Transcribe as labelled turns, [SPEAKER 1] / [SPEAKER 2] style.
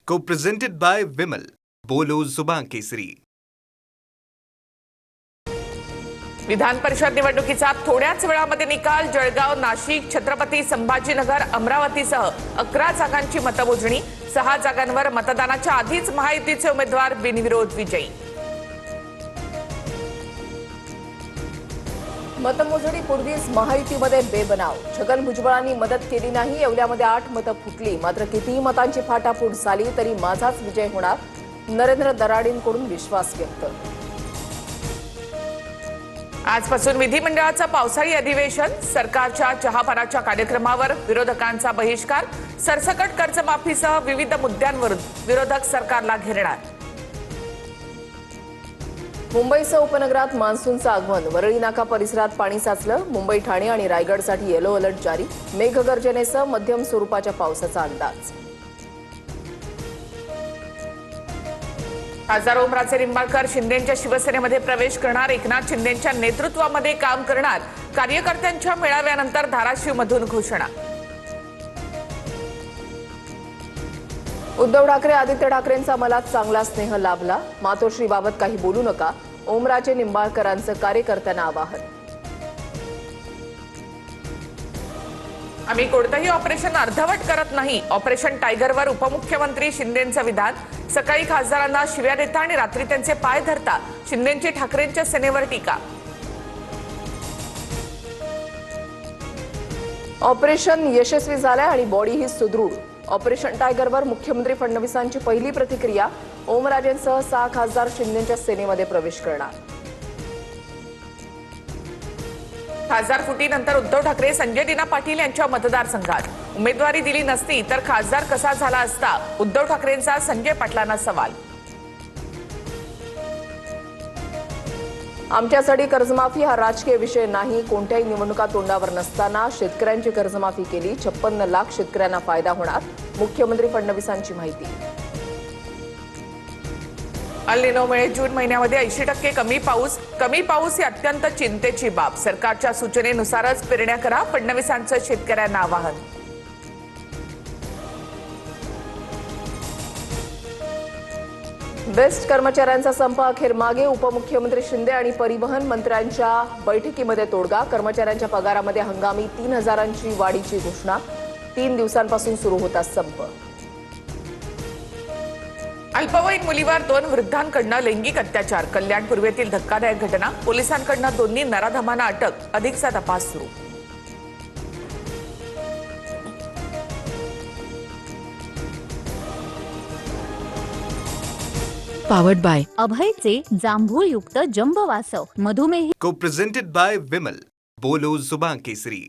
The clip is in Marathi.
[SPEAKER 1] Co-presented by Vimal. बोलो जुबान केसरी.
[SPEAKER 2] विधान परिषद निवडणुकीचा थोड्याच वेळामध्ये निकाल. जळगाव, नाशिक, छत्रपती संभाजीनगर, अमरावतीसह 11 जागांची मतमोजणी. 6 जागांवर मतदानाच्या आधीच महायुतीचे उमेदवार बिनविरोध विजयी.
[SPEAKER 3] मतमोजणीपूर्वीच महायुतीमध्ये बेबनाव. छगन भुजबळांनी मदत केली नाही. येवल्यामध्ये 8 मतं फुटली. मात्र कितीही मतांची फाटाफूट झाली तरी माझाच विजय होणार, नरेंद्र दराडींकडून विश्वास व्यक्त.
[SPEAKER 2] आजपासून विधिमंडळाचं पावसाळी अधिवेशन. सरकारच्या चहापानाच्या कार्यक्रमावर विरोधकांचा बहिष्कार. सरसकट कर्जमाफीसह विविध मुद्द्यांवरून विरोधक सरकारला घेरणार.
[SPEAKER 3] मुंबईसह उपनगरात मान्सूनचं आगमन. वरळी नाका परिसरात पाणी साचलं. मुंबई, ठाणे आणि रायगडसाठी येलो अलर्ट जारी. मेघगर्जनेसह मध्यम स्वरूपाच्या पावसाचा अंदाज.
[SPEAKER 2] खासदार ओमराजे निंबाळकर शिंदेंच्या शिवसेनेमध्ये प्रवेश करणार. एकनाथ शिंदेंच्या नेतृत्वामध्ये काम करणार. कार्यकर्त्यांच्या मेळाव्यानंतर धाराशिवमधून घोषणा.
[SPEAKER 3] उद्धव ठाकरे, आदित्य ठाकरेंचा मला चांगला स्नेह लाभला. मातोश्रीबाबत काही बोलू नका, ओमराजे निंबाळकरांचं कार्यकर्त्यांना आवाहन.
[SPEAKER 2] आम्ही कोणतंही ऑपरेशन अर्धवट करत नाही. ऑपरेशन टायगरवर उपमुख्यमंत्री शिंदेंचं विधान. सकाळी खासदारांना शिव्या देता आणि रात्री त्यांचे पाय धरता. शिंदेंची ठाकरेंच्या सेनेवर टीका.
[SPEAKER 3] ऑपरेशन यशस्वी झालंय आणि बॉडीही सुदृढ. ऑपरेशन टायगरवर मुख्यमंत्री फडणवीसांची पहिली प्रतिक्रिया. ओमराजेंसह 6 खासदार शिंदेंच्या सेनेमध्ये प्रवेश करणार.
[SPEAKER 2] खासदार फुटीनंतर उद्धव ठाकरे संजय दिना पाटील यांच्या मतदारसंघात. उमेदवारी दिली नसती तर खासदार कसा झाला असता, उद्धव ठाकरेंचा संजय पाटलांना सवाल.
[SPEAKER 3] आमच्यासाठी कर्जमाफी हा राजकीय विषय नाही. कोणत्याही निवडणुका तोंडावर नसताना शेतकऱ्यांची कर्जमाफी केली. 56 लाख शेतकऱ्यांना फायदा होणार, मुख्यमंत्री फडणवीसांची माहिती.
[SPEAKER 2] अल निनोमुळे जून महिन्यामध्ये 80% कमी पाऊस ही अत्यंत चिंतेची बाब. सरकारच्या सूचनेनुसारच पेरण्या करा, फडणवीसांचं शेतकऱ्यांना आवाहन.
[SPEAKER 3] बेस्ट कर्मचाऱ्यांचा संप अखेर मागे. उपमुख्यमंत्री शिंदे आणि परिवहन मंत्र्यांच्या बैठकीमध्ये तोडगा. कर्मचाऱ्यांच्या पगारामध्ये हंगामी 3,000ची वाढीची घोषणा. 3 दिवसांपासून सुरू होता संप.
[SPEAKER 2] अल्पवयीन मुलीवर 2 वृद्धांकडून लैंगिक अत्याचार. कल्याण पूर्वेतील धक्कादायक घटना. पोलिसांकडून दोन्ही नराधमांना अटक. अधिकचा तपास सुरू.
[SPEAKER 4] पावर्ड बाय अभयचे जांभूळयुक्त जंब वासव. मधुमेही.
[SPEAKER 1] Co-presented by Vimal. बोलो जुबान केसरी.